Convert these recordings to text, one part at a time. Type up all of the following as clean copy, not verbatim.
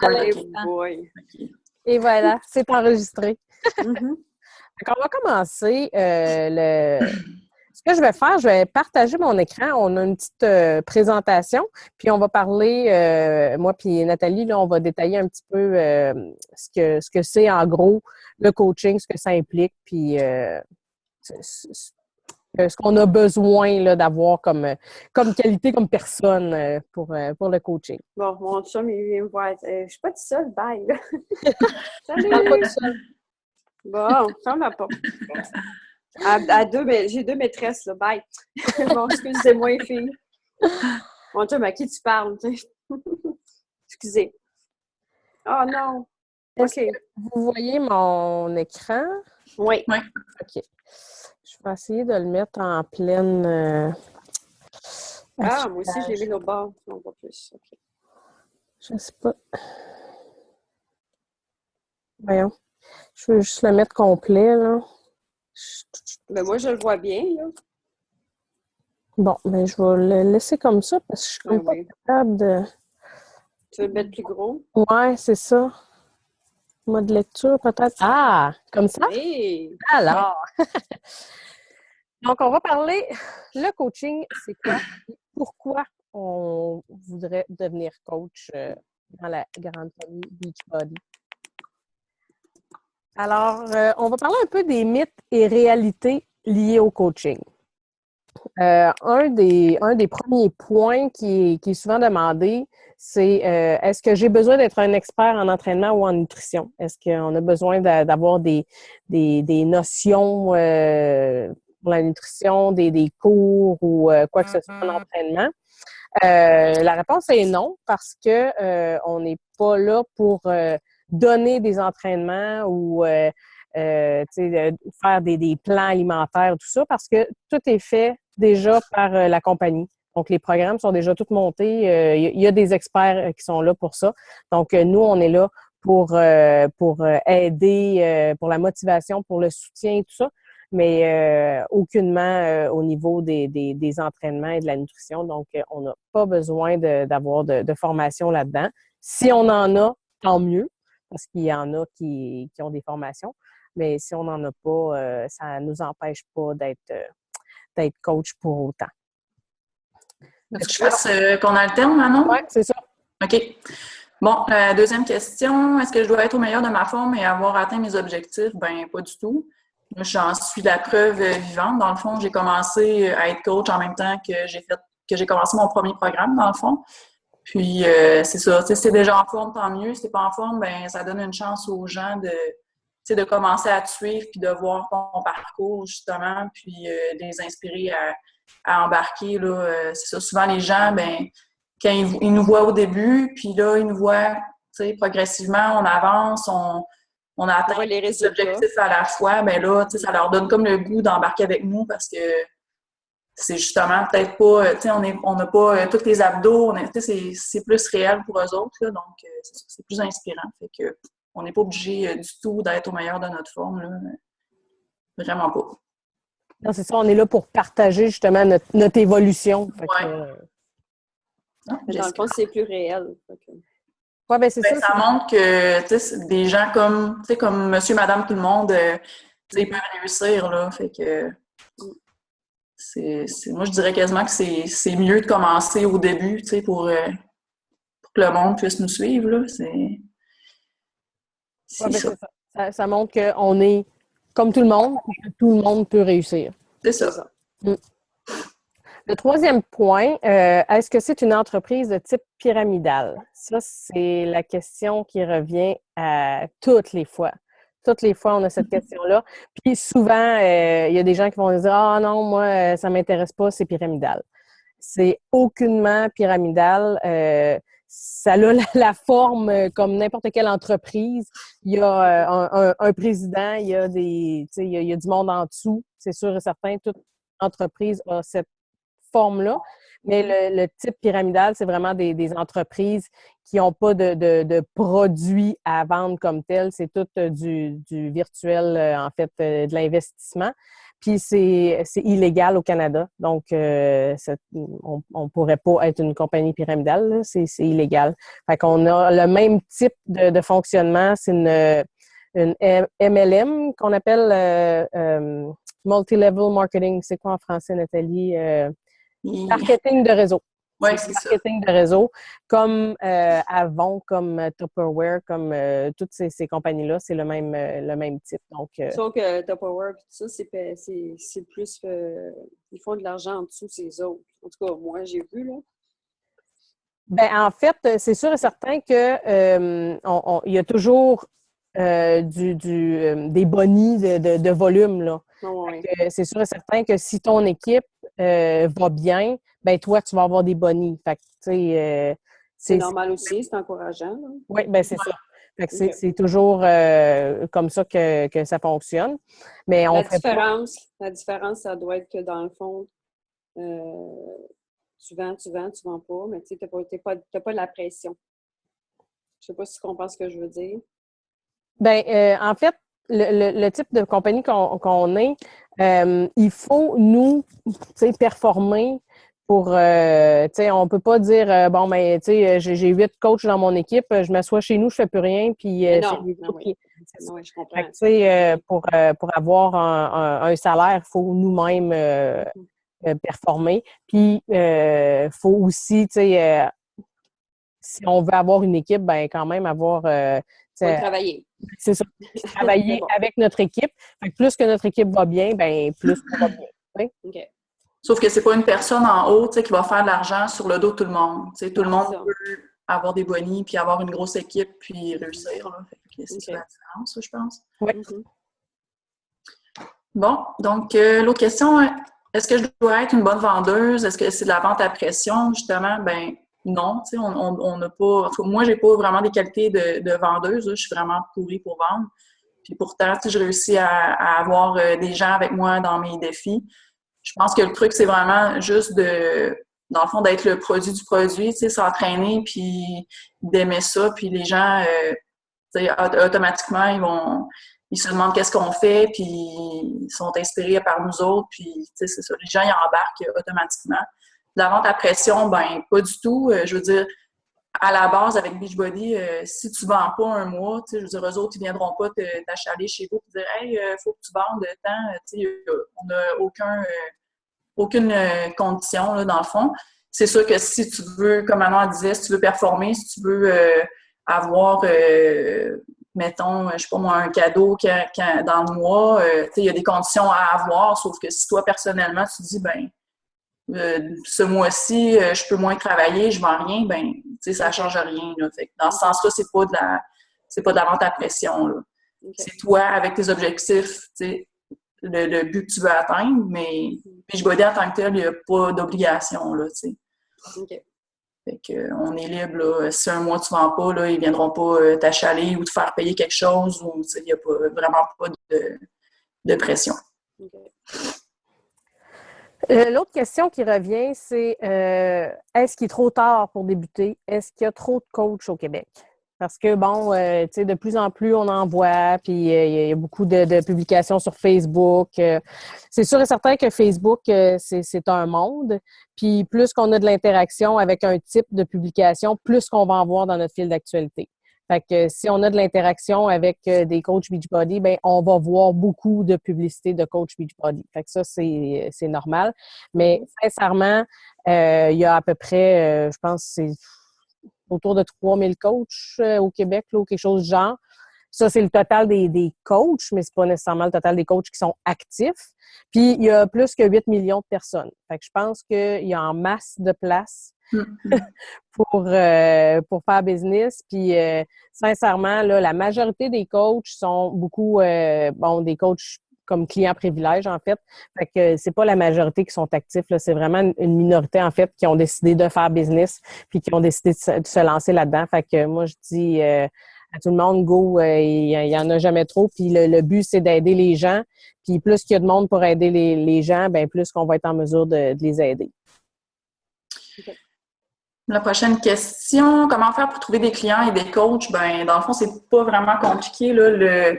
À Oh l'instant. boy. OK. Et voilà, c'est enregistré. Mhm. Donc, on va commencer. Ce que je vais faire, je vais partager mon écran. On a une petite présentation, puis on va parler, moi puis Nathalie, là, on va détailler un petit peu ce que c'est en gros le coaching, ce que ça implique, puis ce qu'on a besoin là, d'avoir comme qualité, comme personne pour le coaching. Bon, mon chum, il vient me voir. Je suis pas toute seule, bye. Je parle pas Salut! tout seul. Bon, ferme la porte. À deux, mais j'ai deux maîtresses, là, bye. Bon, excusez-moi, les filles. Mon chum, à qui tu parles? Excusez. Oh non! Est-ce OK. que vous voyez mon écran? Oui. Oui. OK. Je vais essayer de le mettre en pleine Ah, moi aussi, je l'ai affichage. mis au bord. On voit plus. OK. Je sais pas. Voyons. Je veux juste le mettre complet, là. Ben, moi, je le vois bien, là. Bon, mais je vais le laisser comme ça parce que je suis Ben comme pas oui. capable de... Tu veux le mettre plus gros? Ouais, c'est ça. Mode lecture, peut-être. Ah! Comme ça? Hey! Alors! Donc, on va parler... Le coaching, c'est quoi? Pourquoi on voudrait devenir coach dans la grande famille Beachbody? Alors, on va parler un peu des mythes et réalités liés au coaching. Un des premiers points qui est souvent demandé, c'est est-ce que j'ai besoin d'être un expert en entraînement ou en nutrition? Est-ce qu'on a besoin d'avoir des notions pour la nutrition, des cours ou quoi que ce soit en entraînement? La réponse est non, parce que on n'est pas là pour donner des entraînements ou faire des plans alimentaires, tout ça, parce que tout est fait déjà par la compagnie. Donc, les programmes sont déjà tous montés. Il y a des experts qui sont là pour ça. Donc, nous, on est là pour aider, pour la motivation, pour le soutien et tout ça, mais aucunement au niveau des entraînements et de la nutrition. Donc, on n'a pas besoin d'avoir de formation là-dedans. Si on en a, tant mieux, parce qu'il y en a qui ont des formations. Mais si on n'en a pas, ça ne nous empêche pas d'être coach pour autant. Est-ce que je fasse qu'on alterne, Manon? Oui, c'est ça. OK. Bon, deuxième question. Est-ce que je dois être au meilleur de ma forme et avoir atteint mes objectifs? Ben, pas du tout. Moi, j'en suis la preuve vivante. Dans le fond, j'ai commencé à être coach en même temps que j'ai commencé mon premier programme, dans le fond. Puis, c'est ça. Si c'est déjà en forme, tant mieux. Si t'es pas en forme, ben ça donne une chance aux gens de commencer à te suivre puis de voir ton parcours, justement, puis de les inspirer à embarquer. Là, c'est ça. Souvent, les gens, ben quand ils nous voient au début, puis là, ils nous voient, progressivement, on avance, on atteint les objectifs à la fois, ben là, ça leur donne comme le goût d'embarquer avec nous parce que c'est justement peut-être pas, on n'a pas tous les abdos, c'est plus réel pour eux autres, là, donc c'est plus inspirant. Fait que on n'est pas obligé du tout d'être au meilleur de notre forme, là. Vraiment pas. Non, c'est ça, on est là pour partager justement notre évolution. Ouais. Dans le fond, c'est plus réel. Ouais, ben c'est ça. Ça montre que des gens comme monsieur, madame, tout le monde, ils peuvent réussir, là. Fait que moi, je dirais quasiment que c'est mieux de commencer au début, pour que le monde puisse nous suivre, là. C'est Ouais, ben ça. c'est ça. Ça montre qu'on est comme tout le monde et que tout le monde peut réussir. C'est ça. Le troisième point, est-ce que c'est une entreprise de type pyramidal? Ça, c'est la question qui revient à toutes les fois. Toutes les fois, on a cette question-là. Puis souvent, il y a des gens qui vont dire « Ah non, moi, ça ne m'intéresse pas, c'est pyramidal. » C'est aucunement pyramidal. Ça a la forme comme n'importe quelle entreprise. Il y a un président, il y a il y a du monde en dessous. C'est sûr et certain, toute entreprise a cette forme-là. Mais le type pyramidal, c'est vraiment des entreprises qui n'ont pas de produits à vendre comme tel. C'est tout du virtuel, en fait, de l'investissement. Puis c'est illégal au Canada. Donc, on ne pourrait pas être une compagnie pyramidale. Là. C'est illégal. Fait qu'on a le même type de fonctionnement. C'est une MLM qu'on appelle Multi-Level Marketing. C'est quoi en français, Nathalie? Marketing de réseau. Oui, c'est ça. Marketing de réseau, comme Avon, comme Tupperware, comme toutes ces compagnies-là, c'est le même type. Donc, sauf que Tupperware et tout ça, c'est plus... ils font de l'argent en dessous ces autres. En tout cas, moi, j'ai vu, là. Ben, en fait, c'est sûr et certain que il y a toujours des bonnies de volume, là. Oh, oui. C'est sûr et certain que si ton équipe va bien, ben toi, tu vas avoir des bonnies. Fait que, tu sais, c'est normal aussi, c'est encourageant. Oui, ben c'est ça. Fait que c'est toujours comme ça que ça fonctionne. Mais on la différence, ça doit être que dans le fond, tu vends pas, mais tu n'as pas de la pression. Je sais pas si tu comprends ce que je veux dire. Ben, en fait, le type de compagnie qu'on est, il faut nous, performer pour, on peut pas dire, bon, ben, j'ai 8 coachs dans mon équipe, je m'assois chez nous, je fais plus rien, puis oui, je comprends. Pour avoir un salaire, il faut nous-mêmes performer. Puis, il faut aussi, si on veut avoir une équipe, ben quand même avoir... travailler. C'est ça. Travailler avec notre équipe. Fait que plus que notre équipe va bien, ben plus on va bien. Oui? Okay. Sauf que c'est pas une personne en haut qui va faire de l'argent sur le dos de tout le monde. Tout le monde peut avoir des bonnies, puis avoir une grosse équipe, puis réussir. Là. C'est ça la différence, je pense. Oui. Bon, donc l'autre question, est-ce que je dois être une bonne vendeuse? Est-ce que c'est de la vente à pression, justement? Ben non, on n'a pas... Moi, j'ai pas vraiment des qualités de vendeuse. Là. Je suis vraiment pourrie pour vendre. Puis pourtant, je réussis à avoir des gens avec moi dans mes défis. Je pense que le truc, c'est vraiment juste dans le fond, d'être le produit du produit, s'entraîner, puis d'aimer ça. Puis les gens, automatiquement, ils se demandent qu'est-ce qu'on fait, puis ils sont inspirés par nous autres, puis c'est ça. Les gens, ils embarquent automatiquement. La vente à pression, ben pas du tout. Je veux dire, à la base, avec Beachbody, si tu ne vends pas un mois, je veux dire, eux autres, ils ne viendront pas t'achaler chez vous et dire « Hey, il faut que tu vendes de temps. » On n'a aucune condition, là, dans le fond. C'est sûr que si tu veux, comme Manon disait, si tu veux performer, si tu veux avoir, mettons, je sais pas moi, un cadeau dans le mois, il y a des conditions à avoir, sauf que si toi, personnellement, tu dis « ben ce mois-ci, je peux moins travailler, je vends rien, ben, ça ne change rien. Là. Fait que dans ce sens-là, c'est pas de la vente à pression. Là. Okay. C'est toi, avec tes objectifs, le but que tu veux atteindre, mais Beachbody en tant que tel, il n'y a pas d'obligation. Là, okay. Fait que, on est libre. Là. Si un mois tu ne vends pas, là, ils ne viendront pas t'achaler ou te faire payer quelque chose. Il n'y a vraiment pas de pression. Okay. L'autre question qui revient, c'est est-ce qu'il est trop tard pour débuter? Est-ce qu'il y a trop de coachs au Québec? Parce que, bon, tu sais, de plus en plus, on en voit, puis il y a beaucoup de publications sur Facebook. C'est sûr et certain que Facebook, c'est un monde. Puis plus qu'on a de l'interaction avec un type de publication, plus qu'on va en voir dans notre fil d'actualité. Fait que si on a de l'interaction avec des coachs Beachbody, ben on va voir beaucoup de publicité de coach Beachbody. Fait que ça, c'est normal. Mais sincèrement, il y a à peu près, je pense, c'est autour de 3000 coachs au Québec, là, ou quelque chose du genre. Ça, c'est le total des coachs, mais c'est pas nécessairement le total des coachs qui sont actifs. Puis, il y a plus que 8 millions de personnes. Fait que je pense qu'il y a en masse de place pour faire business. Puis, sincèrement, là, la majorité des coachs sont beaucoup, des coachs comme clients privilèges, en fait. Fait que c'est pas la majorité qui sont actifs, là. C'est vraiment une minorité, en fait, qui ont décidé de faire business puis qui ont décidé de se lancer là-dedans. Fait que moi, je dis à tout le monde, go, il y en a jamais trop. Puis le but, c'est d'aider les gens. Puis plus qu'il y a de monde pour aider les gens, bien plus qu'on va être en mesure de les aider. Okay. La prochaine question, comment faire pour trouver des clients et des coachs? Ben, dans le fond, c'est pas vraiment compliqué, là.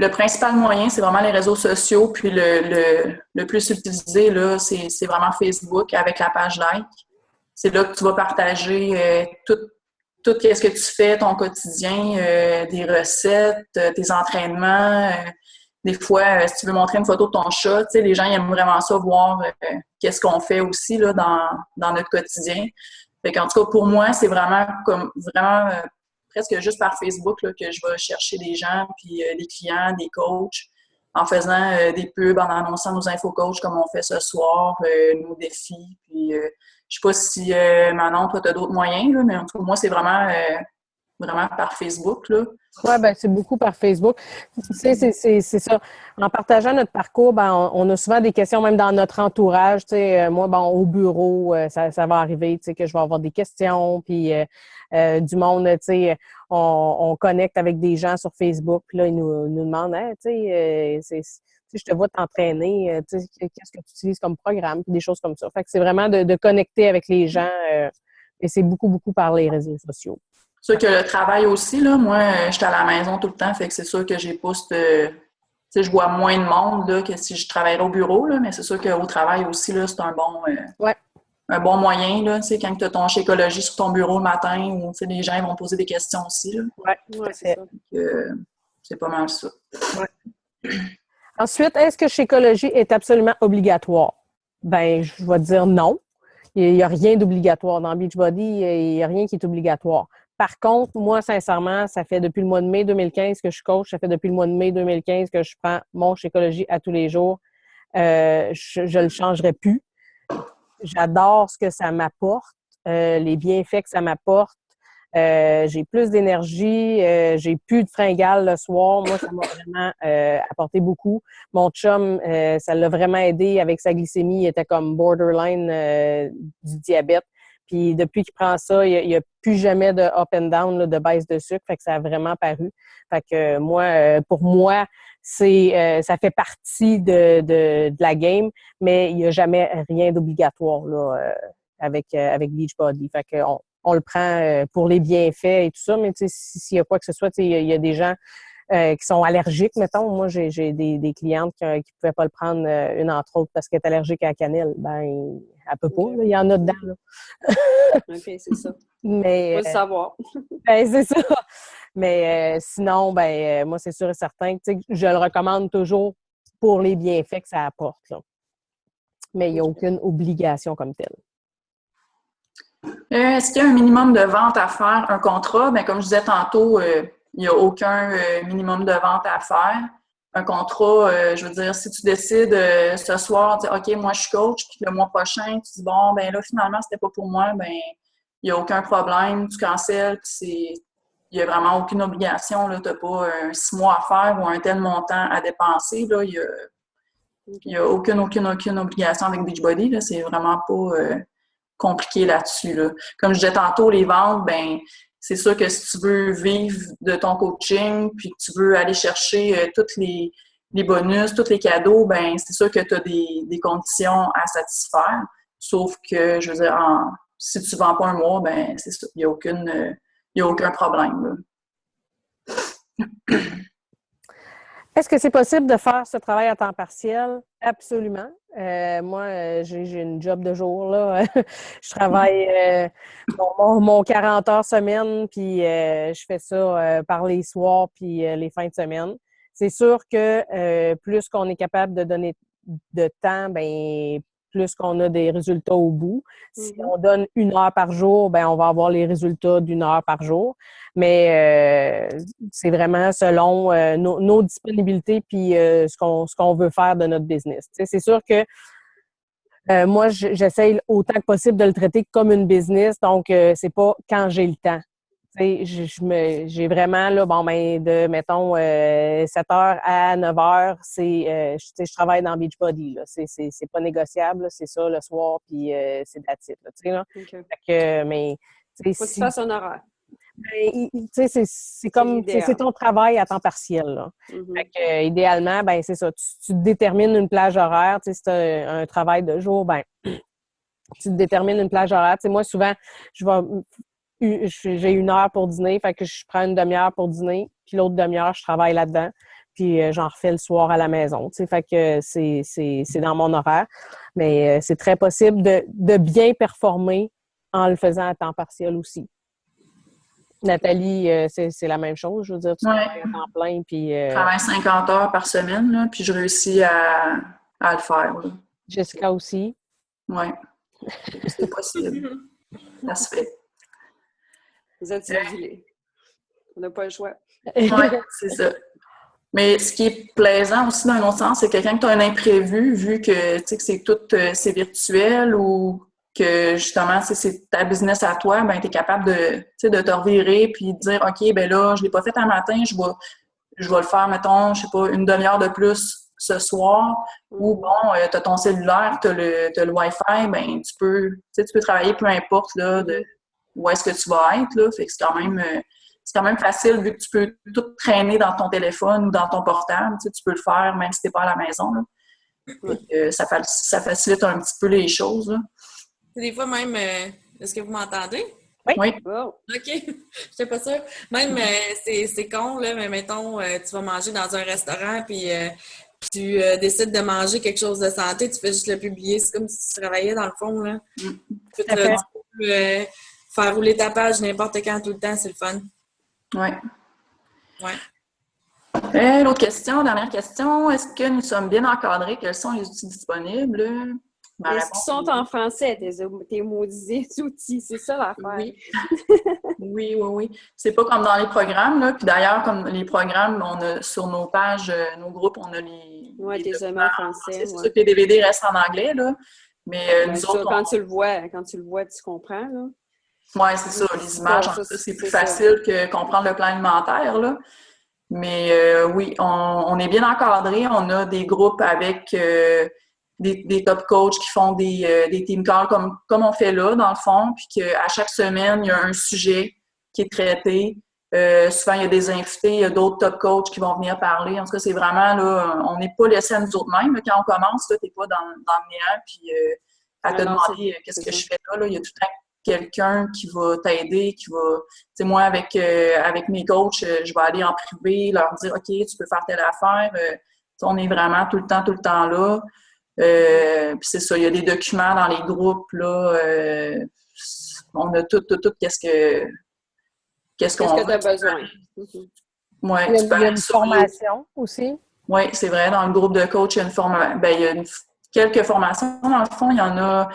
le principal moyen, c'est vraiment les réseaux sociaux. Puis le plus utilisé, là, c'est vraiment Facebook avec la page like. C'est là que tu vas partager tout ce que tu fais, ton quotidien, des recettes, tes entraînements. Des fois, si tu veux montrer une photo de ton chat, tu sais, les gens ils aiment vraiment ça, voir qu'est-ce qu'on fait aussi là, dans notre quotidien. Fait qu'en tout cas, pour moi, c'est vraiment presque juste par Facebook là, que je vais chercher des gens, puis des clients, des coachs, en faisant des pubs, en annonçant nos infocoachs comme on fait ce soir, nos défis. Puis je sais pas si Manon, toi, tu as d'autres moyens, là, mais en tout cas, moi, c'est vraiment par Facebook, là. Oui, ben c'est beaucoup par Facebook. Tu sais, c'est ça. En partageant notre parcours, ben on a souvent des questions, même dans notre entourage. Tu sais, moi, bon, au bureau, ça va arriver, tu sais, que je vais avoir des questions, puis du monde, tu sais, on connecte avec des gens sur Facebook, puis là, ils nous demandent, hey, tu sais, je te vois t'entraîner, tu sais, qu'est-ce que tu utilises comme programme, puis des choses comme ça. Fait que c'est vraiment de connecter avec les gens, et c'est beaucoup, beaucoup par les réseaux sociaux. C'est sûr que le travail aussi, là, moi, j'étais à la maison tout le temps, fait que c'est sûr que j'ai pas tu sais, je vois moins de monde là, que si je travaillerais au bureau, là, mais c'est sûr qu'au travail aussi, là, c'est un bon moyen, là, tu sais, quand tu as ton Shakeology sur ton bureau le matin, où, tu sais, les gens ils vont poser des questions aussi, là. Ouais, c'est ça. C'est pas mal ça. Ouais. Ensuite, est-ce que Shakeology est absolument obligatoire? Ben, je vais dire non. Il n'y a rien d'obligatoire. Dans Beachbody, il n'y a rien qui est obligatoire. Par contre, moi, sincèrement, ça fait depuis le mois de mai 2015 que je coach. Ça fait depuis le mois de mai 2015 que je prends mon Shakeology à tous les jours. Je ne le changerai plus. J'adore ce que ça m'apporte, les bienfaits que ça m'apporte. J'ai plus d'énergie, j'ai plus de fringales le soir. Moi, ça m'a vraiment apporté beaucoup. Mon chum, ça l'a vraiment aidé avec sa glycémie. Il était comme borderline du diabète. Puis depuis qu'il prend ça, il n'y a plus jamais de up and down, là, de baisse de sucre. Fait que ça a vraiment paru. Fait que moi, pour moi, ça fait partie de la game, mais il n'y a jamais rien d'obligatoire là, avec Beachbody. Fait que on le prend pour les bienfaits et tout ça, mais tu sais, s'il y a quoi que ce soit, il y a des gens qui sont allergiques, mettons. Moi, j'ai des clientes qui ne pouvaient pas le prendre, une entre autres, parce qu'elle est allergique à la cannelle. Ben, elle peut pas, là, il y en a dedans, là. OK, c'est ça. Mais, faut le savoir. Ben, c'est ça. Mais sinon, ben moi, c'est sûr et certain que je le recommande toujours pour les bienfaits que ça apporte, là. Mais il n'y a aucune obligation comme telle. Est-ce qu'il y a un minimum de vente à faire, un contrat? Bien, comme je disais tantôt, il n'y a aucun minimum de vente à faire. Un contrat, je veux dire, si tu décides ce soir, tu dis, OK, moi je suis coach, puis le mois prochain, tu dis, bon, ben là, finalement, c'était pas pour moi, ben il n'y a aucun problème, tu cancelles, puis il n'y a vraiment aucune obligation, là, tu n'as pas 6 mois à faire ou un tel montant à dépenser, là, il n'y a aucune obligation avec Beachbody, là, c'est vraiment pas compliqué là-dessus, là. Comme je disais tantôt, les ventes, ben c'est sûr que si tu veux vivre de ton coaching, puis que tu veux aller chercher tous les bonus, tous les cadeaux, ben c'est sûr que tu as des conditions à satisfaire. Sauf que, je veux dire, si tu ne vends pas un mois, ben c'est ça, il n'y a aucun problème, là. Est-ce que c'est possible de faire ce travail à temps partiel? Absolument. Moi, j'ai une job de jour, là. Je travaille mon 40 heures semaine, puis je fais ça par les soirs puis les fins de semaine. C'est sûr que plus qu'on est capable de donner de temps, ben plus qu'on a des résultats au bout. Si on donne 1 heure par jour, ben on va avoir les résultats d'1 heure par jour. Mais c'est vraiment selon nos disponibilités puis ce qu'on veut faire de notre business. Tu sais, c'est sûr que moi, j'essaye autant que possible de le traiter comme une business. Donc, c'est pas quand j'ai le temps. Tu sais, j'ai vraiment, là, bon, ben, mettons, 7 heures à 9 heures, je travaille dans Beachbody, là. C'est pas négociable, là. C'est ça, le soir, puis c'est that's it, là, tu sais, là. Okay. Fait que, mais, tu sais, faut que tu fasses un horaire. Ben, tu sais, c'est comme, c'est ton travail à temps partiel, là. Fait que, idéalement, ben, c'est ça. Tu détermines une plage horaire, tu sais, si tu as un travail de jour, ben, tu détermines une plage horaire. Tu sais, moi, souvent, j'ai 1 heure pour dîner, fait que je prends une demi-heure pour dîner, puis l'autre demi-heure, je travaille là-dedans. puis j'en refais le soir à la maison. Fait que c'est dans mon horaire. Mais c'est très possible de bien performer en le faisant à temps partiel aussi. Nathalie, c'est la même chose. Je veux dire, tu travailles à temps plein. Puis, Je travaille 50 heures par semaine, là, puis je réussis à le faire. Là. Jessica aussi. Oui, c'est possible. Ça se fait. Vous êtes civilés. On n'a pas le choix. Oui, c'est ça. Mais ce qui est plaisant aussi d'un autre sens, c'est que quand tu as un imprévu, vu que tu sais que c'est tout c'est virtuel ou que justement c'est ta business à toi, ben tu es capable de te revirer puis de dire OK, ben là, je l'ai pas fait un matin, je vais le faire, mettons, je sais pas, une demi-heure de plus ce soir. Ou bon, tu as ton cellulaire, tu as le Wi-Fi, ben tu peux travailler peu importe là, de où est-ce que tu vas être. Là. Fait que c'est quand même facile vu que tu peux tout traîner dans ton téléphone ou dans ton portable. Tu peux le faire même si tu n'es pas à la maison. Là. Ça facilite un petit peu les choses. Là. Des fois même, est-ce que vous m'entendez? Oui. Oh. OK, je n'étais pas sûre. Même, c'est con, là, mais mettons, tu vas manger dans un restaurant puis tu décides de manger quelque chose de santé, tu fais juste le publier. C'est comme si tu travaillais dans le fond. Là. Tu peux faire rouler ta page n'importe quand, tout le temps, c'est le fun. Oui. Ouais. L'autre question, dernière question. Est-ce que nous sommes bien encadrés? Quels sont les outils disponibles? Est-ce qu'ils sont en français, tes maudits outils? C'est ça l'affaire. Oui. C'est pas comme dans les programmes. Là. Puis d'ailleurs, comme les programmes, on a sur nos pages, nos groupes, on a les. Oui, tes amis en français. C'est sûr que les DVD restent en anglais, là. Mais nous autres. Quand tu le vois, tu comprends, là. Oui, c'est ça. Les images, en tout cas, c'est plus facile que comprendre le plan alimentaire, là. Mais oui, on est bien encadré. On a des groupes avec des top coachs qui font des team calls comme on fait là, dans le fond, puis qu'à chaque semaine, il y a un sujet qui est traité. Souvent, il y a des invités, il y a d'autres top coachs qui vont venir parler. En tout cas, c'est vraiment, là, on n'est pas laissé à nous autres mêmes. Là, quand on commence, tu n'es pas dans le néant, puis à te demander qu'est-ce que je fais là. Il y a tout le temps quelqu'un qui va t'aider, qui va... Tu sais, moi, avec mes coachs, je vais aller en privé, leur dire « OK, tu peux faire telle affaire. » On est vraiment tout le temps là. Puis c'est ça, il y a des documents dans les groupes, là. On a tout qu'est-ce qu'on tu as besoin. Ouais, il y a une formation aussi. Oui, c'est vrai. Dans le groupe de coach, il y a une formation. Ben, il y a quelques formations. Dans le fond, il y en a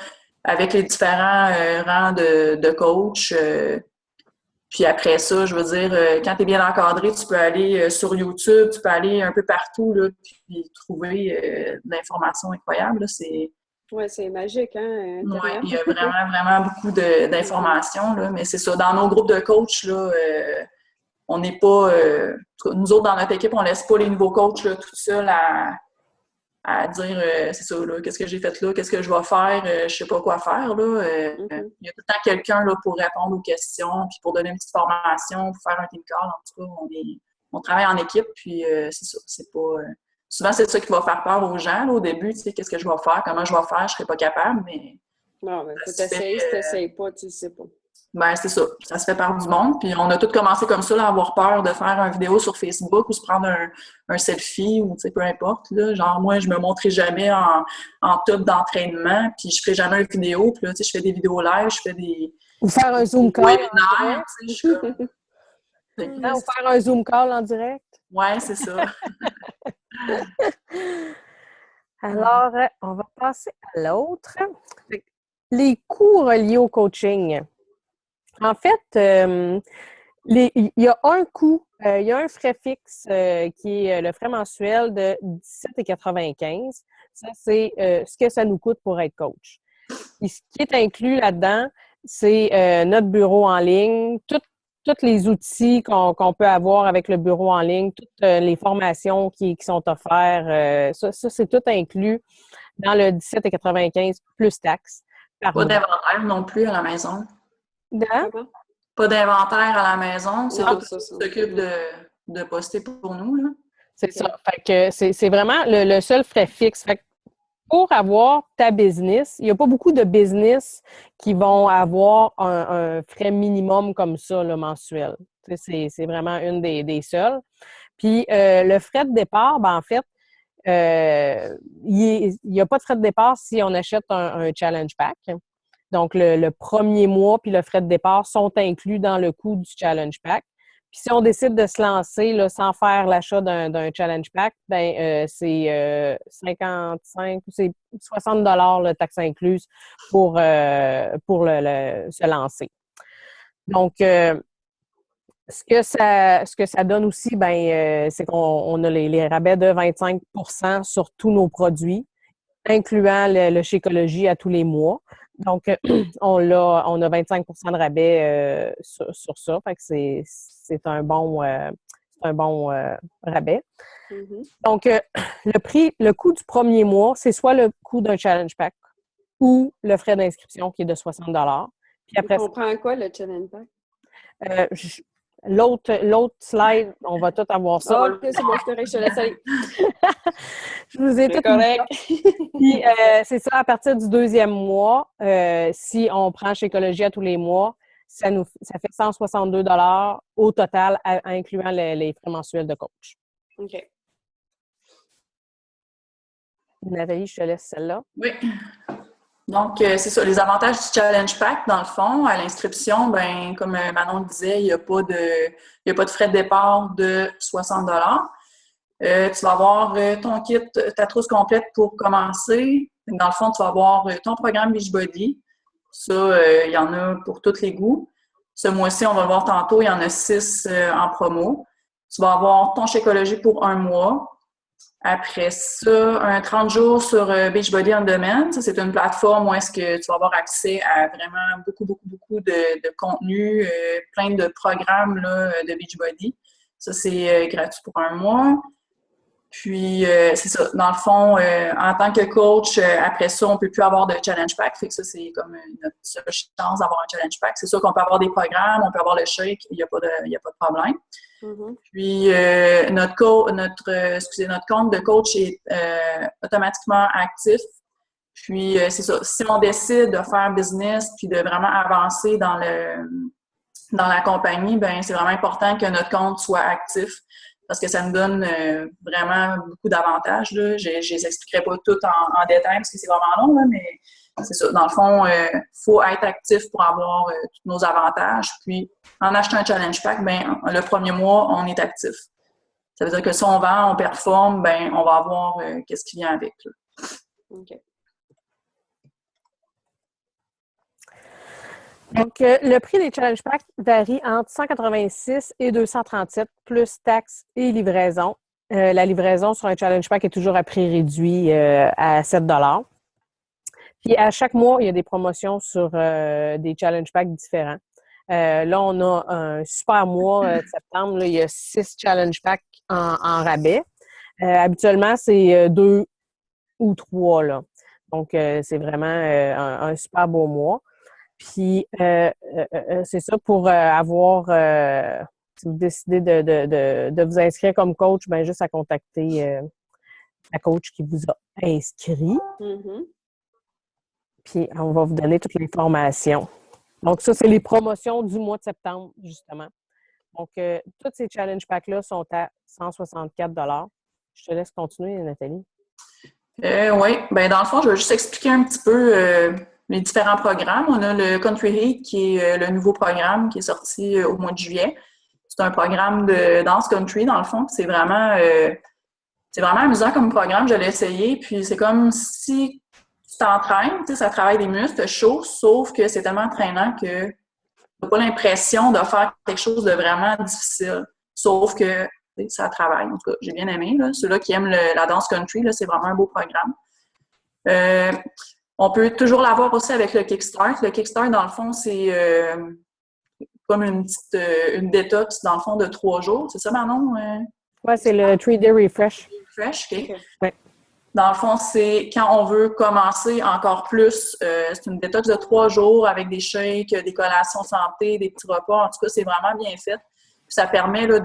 avec les différents rangs de coach. Puis après ça, je veux dire, quand tu es bien encadré, tu peux aller sur YouTube, tu peux aller un peu partout, là, puis trouver de l'information incroyable. Oui, c'est magique, hein? Oui, il y a vraiment beaucoup d'informations, là, mais c'est ça. Dans nos groupes de coach, là, on n'est pas... nous autres, dans notre équipe, on ne laisse pas les nouveaux coachs là, tout seuls à dire c'est ça, là, qu'est-ce que j'ai fait là, qu'est-ce que je vais faire, je sais pas quoi faire. Là. Il y a tout le temps quelqu'un là, pour répondre aux questions, puis pour donner une petite formation, pour faire un team call. En tout cas, on travaille en équipe, puis c'est ça. C'est pas. Souvent, c'est ça qui va faire peur aux gens là, au début, tu sais, qu'est-ce que je vais faire, comment je vais faire, je serai pas capable, mais. Non, mais faut t'essayer, si t'essayes pas, tu le sais pas. Ben, c'est ça. Ça se fait par du monde. Puis on a tous commencé comme ça, là, à avoir peur de faire une vidéo sur Facebook ou se prendre un selfie ou, tu sais, peu importe. Là. Genre, moi, je me montrais jamais en top d'entraînement, puis je ferais jamais une vidéo. Puis là, tu sais, je fais des vidéos live, je fais des... Ou faire un Zoom call webinaires, tu sais, je suis comme... Ou faire un Zoom call en direct. Ouais, c'est ça. Alors, on va passer à l'autre. Les coûts reliés au coaching. En fait, il y a un coût, il y a un frais fixe qui est le frais mensuel de 17,95. Ça, c'est ce que ça nous coûte pour être coach. Et ce qui est inclus là-dedans, c'est notre bureau en ligne, tous les outils qu'on peut avoir avec le bureau en ligne, toutes les formations qui sont offertes. Ça, c'est tout inclus dans le 17,95 plus taxes. Pas d'inventaire non plus à la maison. Hein? Pas d'inventaire à la maison. C'est Non, tout ce qui s'occupe de poster pour nous. Là. C'est ça. Fait que c'est vraiment le seul frais fixe. Fait que pour avoir ta business, il n'y a pas beaucoup de business qui vont avoir un frais minimum comme ça, là, mensuel. C'est vraiment une des seules. Puis le frais de départ, ben en fait, il n'y a pas de frais de départ si on achète un challenge pack. Donc, le premier mois puis le frais de départ sont inclus dans le coût du challenge pack. Puis si on décide de se lancer là, sans faire l'achat d'un challenge pack, ben c'est 55, c'est 60 $ taxe incluse pour se lancer. Donc, ce que ça donne aussi, ben c'est qu'on a les rabais de 25 % sur tous nos produits, incluant le Shakeology à tous les mois. Donc, on a 25 % de rabais sur ça. Fait que c'est un bon rabais. Mhm. Donc, le coût du premier mois, c'est soit le coût d'un challenge pack ou le frais d'inscription qui est de 60 $. Puis après, On prend quoi, le challenge pack? euh, je- l'autre slide, on va tout avoir ça. Ah, ok, c'est bon, c'est correct, je te laisse aller. Je vous ai C'est tout mis ça. correct. Puis, c'est ça, à partir du deuxième mois, si on prend Shakeology à tous les mois, ça fait 162 $ au total, incluant les frais mensuels de coach. OK. Nathalie, je te laisse celle-là. Oui. Donc, c'est ça, les avantages du Challenge Pack, dans le fond, à l'inscription, ben comme Manon le disait, il n'y a pas de frais de départ de 60 $. Tu vas avoir ton kit, ta trousse complète pour commencer. Dans le fond, tu vas avoir ton programme Beachbody. Ça, il y en a pour tous les goûts. Ce mois-ci, on va le voir tantôt, il y en a 6 en promo. Tu vas avoir ton Shakeology pour un mois. Après ça, un 30 jours sur Beachbody On Demand. Ça, c'est une plateforme où est-ce que tu vas avoir accès à vraiment beaucoup de contenu, plein de programmes là, de Beachbody. Ça, c'est gratuit pour un mois. Puis, c'est ça. Dans le fond, en tant que coach, après ça, on ne peut plus avoir de challenge pack. Fait que ça, c'est comme notre seule chance d'avoir un challenge pack. C'est sûr qu'on peut avoir des programmes, on peut avoir le shake, il n'y a pas de problème. Mhm. Puis, notre compte de coach est automatiquement actif. Puis, c'est ça. Si on décide de faire business puis de vraiment avancer dans la compagnie, ben c'est vraiment important que notre compte soit actif parce que ça nous donne vraiment beaucoup d'avantages. Là. Je ne les expliquerai pas toutes en détail parce que c'est vraiment long, là, mais c'est ça. Dans le fond, il faut être actif pour avoir tous nos avantages. Puis, en achetant un challenge pack, ben le premier mois, on est actif. Ça veut dire que si on vend, on performe, ben on va avoir qu'est-ce qui vient avec. Là. OK. Donc, le prix des challenge packs varie entre 186 et 237, plus taxes et livraison. La livraison sur un challenge pack est toujours à prix réduit à 7 $. Puis, à chaque mois, il y a des promotions sur des challenge packs différents. Là, on a un super mois de septembre. Là, il y a 6 challenge packs en rabais. Habituellement, c'est 2 ou 3. Là. Donc, c'est vraiment un super beau mois. Puis, c'est ça, pour avoir, si vous décidez de vous inscrire comme coach, bien, juste à contacter la coach qui vous a inscrit. Mhm. Puis, on va vous donner toute l'information. Donc, ça, c'est les promotions du mois de septembre, justement. Donc, tous ces challenge packs-là sont à 164 $. Je te laisse continuer, Nathalie. Oui, ben dans le fond, je vais juste expliquer un petit peu les différents programmes. On a le Country Heat, qui est le nouveau programme qui est sorti au mois de juillet. C'est un programme de danse country, dans le fond. C'est vraiment amusant comme programme. Je l'ai essayé, puis c'est comme si tu t'entraînes, tu sais, ça travaille des muscles, c'est chaud, sauf que c'est tellement entraînant que tu n'as pas l'impression de faire quelque chose de vraiment difficile. Sauf que ça travaille. En tout cas, j'ai bien aimé. Là. Ceux-là qui aiment la danse country, là, c'est vraiment un beau programme. On peut toujours l'avoir aussi avec le Kickstart. Le Kickstart, dans le fond, c'est comme une détox, dans le fond, de 3 jours. C'est ça, Manon? Oui, c'est le 3-day refresh. Refresh, OK. Ouais. Dans le fond, c'est quand on veut commencer encore plus, c'est une détox de 3 jours avec des shakes, des collations santé, des petits repas. En tout cas, c'est vraiment bien fait. Puis ça permet là,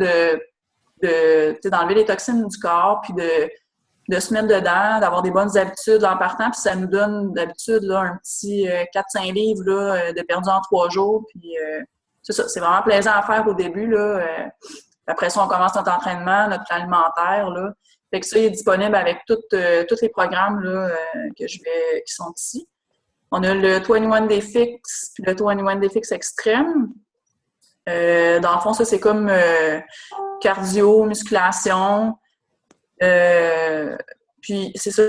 d'enlever les toxines du corps, puis de se mettre dedans, d'avoir des bonnes habitudes en partant. Puis ça nous donne d'habitude là, un petit 4-5 livres là, de perdu en 3 jours. Puis c'est ça, c'est vraiment plaisant à faire au début. Là, Après ça, on commence notre entraînement, notre plan alimentaire, là. Fait que ça, il est disponible avec tous les programmes là, qui sont ici. On a le 21 Day Fix puis le 21 Day Fix Extreme. Dans le fond, ça, c'est comme cardio, musculation. Puis, c'est ça,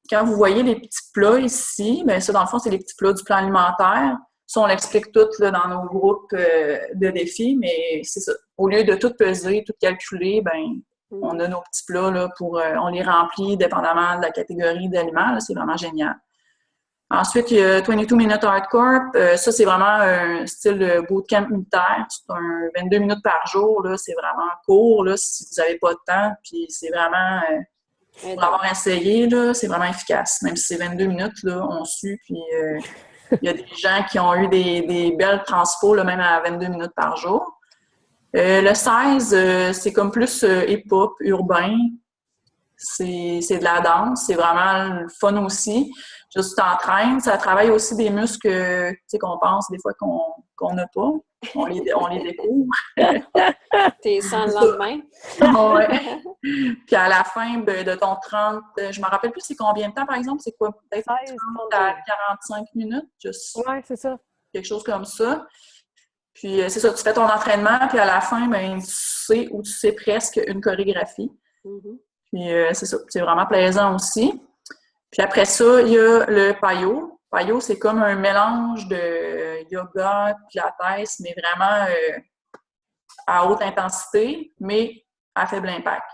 quand vous voyez les petits plats ici, bien ça, dans le fond, c'est les petits plats du plan alimentaire. Ça, on l'explique tout là, dans nos groupes de défis, mais c'est ça. Au lieu de tout peser, tout calculer, ben on a nos petits plats là, on les remplit dépendamment de la catégorie d'aliments. C'est vraiment génial. Ensuite, il y a 22 Minute Hardcore. Ça, c'est vraiment un style bootcamp militaire. C'est un 22 minutes par jour. Là, c'est vraiment court là, si vous n'avez pas de temps. Puis c'est vraiment, pour avoir essayé, là, c'est vraiment efficace. Même si c'est 22 minutes, là, on sue. Puis il y a des gens qui ont eu des belles transpos, là, même à 22 minutes par jour. Le 16, c'est comme plus hip-hop, urbain. C'est de la danse. C'est vraiment le fun aussi. Juste t'entraînes. Ça travaille aussi des muscles qu'on pense des fois qu'on n'a pas. On les découvre. T'es sans le lendemain. Ouais. Puis à la fin de ton 30, je me rappelle plus c'est combien de temps, par exemple? C'est quoi? Peut-être 30 à 45 minutes? Oui, c'est ça. Quelque chose comme ça. Puis c'est ça, tu fais ton entraînement, puis à la fin, ben, tu sais ou tu sais presque une chorégraphie. Mm-hmm. Puis c'est ça, c'est vraiment plaisant aussi. Puis après ça, il y a le Payo. Payo, c'est comme un mélange de yoga, pilates, mais vraiment à haute intensité, mais à faible impact.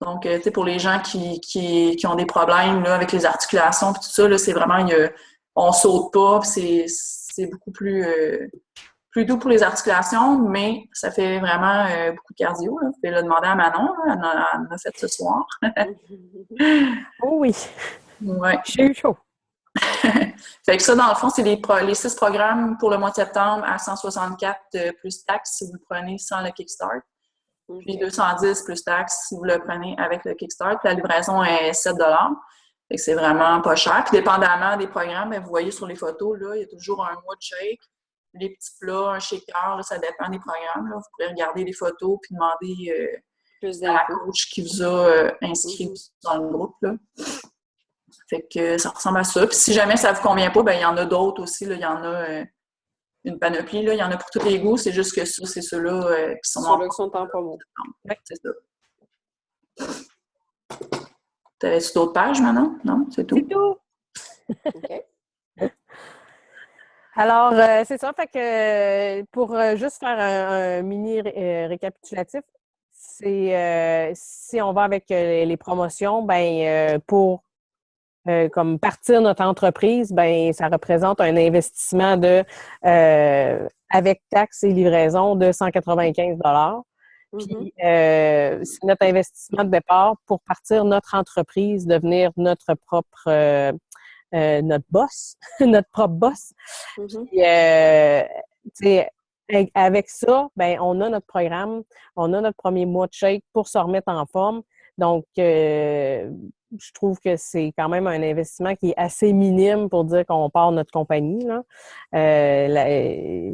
Donc, tu sais, pour les gens qui ont des problèmes là, avec les articulations et tout ça, là, c'est vraiment, on saute pas, c'est beaucoup plus doux pour les articulations, mais ça fait vraiment beaucoup de cardio. Là. Vous pouvez le demander à Manon, là, elle en a fait ce soir. Oh oui! Ouais. J'ai eu chaud. Fait que ça, dans le fond, c'est les 6 programmes pour le mois de septembre à 164 plus taxes si vous le prenez sans le Kickstart. Puis 210 plus taxes si vous le prenez avec le Kickstart. Puis la livraison est 7 $. Fait que c'est vraiment pas cher. Puis dépendamment des programmes, bien, vous voyez sur les photos, là, il y a toujours un mood shake, les petits plats, un shaker, là, ça dépend des programmes. Là. Vous pourrez regarder les photos puis demander à la coach qui vous a inscrit dans le groupe. Là. Fait que ça ressemble à ça. Puis si jamais ça ne vous convient pas, bien, il y en a d'autres aussi. Là. Il y en a une panoplie. Là. Il y en a pour tous les goûts. C'est juste que ça, c'est ceux-là qui sont en promo. Oui, c'est ça. T'avais-tu d'autres pages maintenant? Non? C'est tout? C'est tout! OK. Alors, c'est ça. Fait que pour juste faire un mini récapitulatif, c'est si on va avec les promotions, ben pour comme partir notre entreprise, ben ça représente un investissement de avec taxes et livraison de 195 $. Puis c'est notre investissement de départ pour partir notre entreprise, devenir notre propre notre boss, notre propre boss. Puis, avec ça, ben on a notre programme, on a notre premier mois de shake pour se remettre en forme. Donc, je trouve que c'est quand même un investissement qui est assez minime pour dire qu'on part notre compagnie. Là.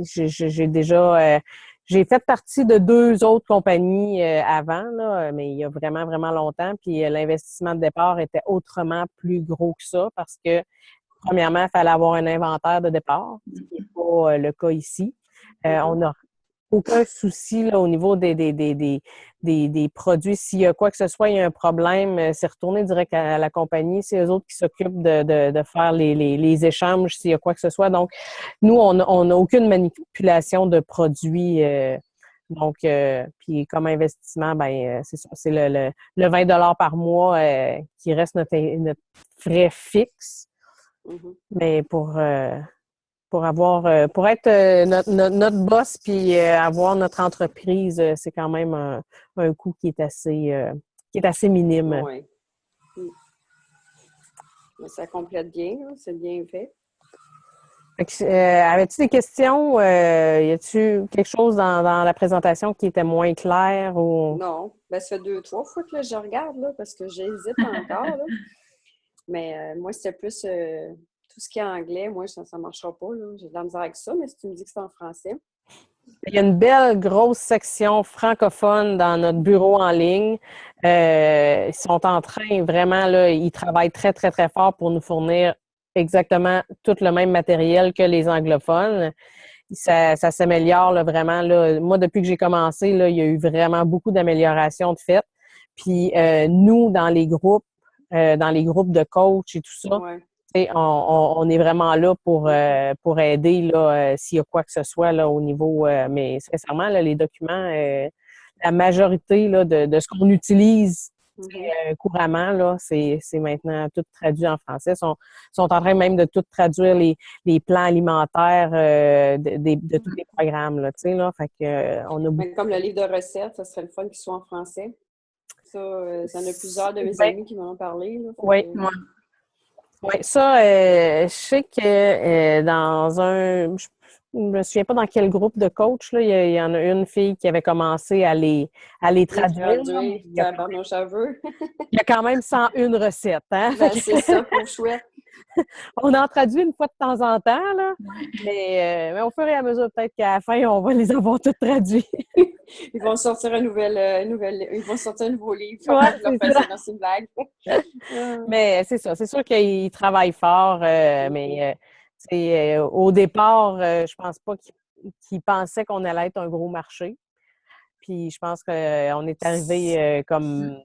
J'ai déjà... j'ai fait partie de 2 autres compagnies avant, là, mais il y a vraiment, vraiment longtemps. Puis l'investissement de départ était autrement plus gros que ça parce que, premièrement, il fallait avoir un inventaire de départ, ce qui n'est pas le cas ici. On n'a aucun souci là, au niveau des produits. S'il y a quoi que ce soit, il y a un problème, c'est retourner direct à la compagnie. C'est eux autres qui s'occupent de faire les échanges s'il y a quoi que ce soit. Donc, nous, on n'a aucune manipulation de produits. Donc, puis comme investissement, ben c'est ça. C'est le 20 $ par mois qui reste notre frais fixe. Mais pour être notre boss puis avoir notre entreprise, c'est quand même un coût qui est assez minime. Oui. Mais ça complète bien, hein? C'est bien fait. Avais-tu des questions? Y a-tu quelque chose dans la présentation qui était moins clair? Ou... Non. Ben, ça fait 2-3 fois que là, je regarde là, parce que j'hésite encore. Là. Mais moi, c'était plus tout ce qui est anglais. Moi, ça ne marchera pas. Là. J'ai de la misère avec ça, mais si tu me dis que c'est en français. Il y a une belle grosse section francophone dans notre bureau en ligne. Ils sont en train, vraiment, là, ils travaillent très, très, très fort pour nous fournir exactement tout le même matériel que les anglophones. Ça s'améliore là, vraiment. Là. Moi, depuis que j'ai commencé, là, il y a eu vraiment beaucoup d'améliorations de fait. Puis nous, dans les groupes de coach et tout ça, Ouais. on est vraiment là pour aider là, s'il y a quoi que ce soit là, au niveau. Mais sincèrement, là, les documents, la majorité là, de ce qu'on utilise couramment, là, c'est maintenant tout traduit en français. Ils sont en train même de tout traduire les plans alimentaires de tous les programmes. Là, tu sais, là, fait que, on a beaucoup... Comme le livre de recettes, ça serait le fun qu'il soit en français. Ça, ça en a plusieurs de mes Ben, amis qui m'en ont parlé. Là, oui. Ouais. Oui, ça, je sais que dans je me souviens pas dans quel groupe de coach, là, il y en a une fille qui avait commencé à les traduire. Là, mais il y a quand même 101 recettes. Hein? Ben, c'est ça, pour chouette. On en traduit une fois de temps en temps, là, mais au fur et à mesure, peut-être qu'à la fin, on va les avoir toutes traduites. Ils vont sortir ils vont sortir un nouveau livre. Ouais, C'est une blague. Mais c'est ça. C'est sûr qu'ils travaillent fort, mais au départ, je pense pas qu'ils pensaient qu'on allait être un gros marché. Puis je pense qu'on est arrivé comme...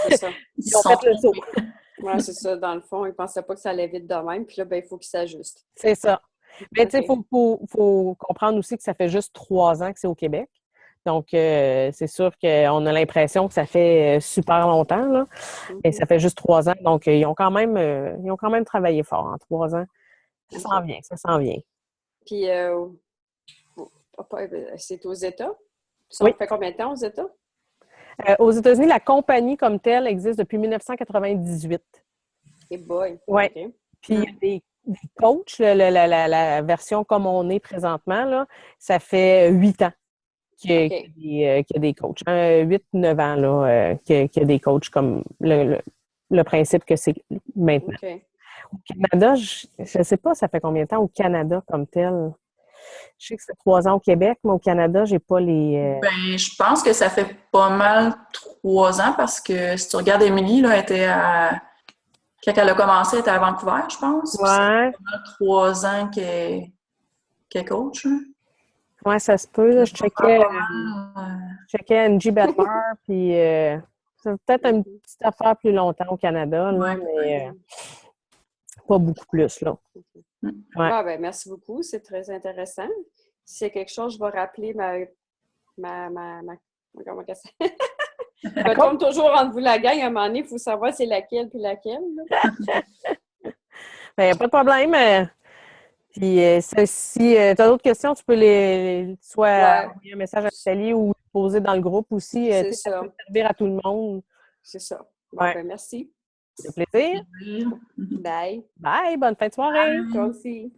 C'est ça. Ils ont fait le saut. Oui, c'est ça. Dans le fond, ils ne pensaient pas que ça allait vite de même. Puis là, ben, il faut qu'ils s'ajustent. C'est ça. Mais tu sais, il faut comprendre aussi que ça fait juste 3 ans que c'est au Québec. Donc, c'est sûr qu'on a l'impression que ça fait super longtemps, là. Et ça fait juste 3 ans. Donc, ils ont quand même travaillé fort en 3 ans. Ça s'en vient, ça s'en vient. Puis, c'est aux États? Ça Oui. fait combien de temps aux États? Aux États-Unis, la compagnie comme telle existe depuis 1998. Hey boy! Oui. Okay. Puis, il y a des coachs, la version comme on est présentement, là, ça fait 8 ans qu'il y a des coachs. 8-9 ans là, qu'il y a des coachs comme le principe que c'est maintenant. Okay. Au Canada, je ne sais pas ça fait combien de temps au Canada comme tel. Je sais que c'est 3 ans au Québec, mais au Canada, j'ai pas les... Ben, je pense que ça fait pas mal 3 ans parce que si tu regardes Émilie, là, quand elle a commencé, elle était à Vancouver, je pense. Ouais. Ça fait pas mal 3 ans qu'elle est coach. Hein. Ouais, ça se peut. Là, je checkais Angie Bettler, puis c'est peut-être une petite affaire plus longtemps au Canada, là, mais pas beaucoup plus, là. Ouais. Ah, ben, merci beaucoup, c'est très intéressant. S'il y a quelque chose, je vais rappeler comment ça s'appelle? Je tombe toujours entre vous la gang, à un moment donné, il faut savoir c'est laquelle puis laquelle. Il n'y a pas de problème. Puis si tu as d'autres questions, tu peux soit envoyer un message à Nathalie ou poser dans le groupe aussi. Ça peut servir à tout le monde. C'est ça. Bon, ben, merci. Ça fait plaisir. Bye. Bye. Bonne fin de soirée. Toi aussi.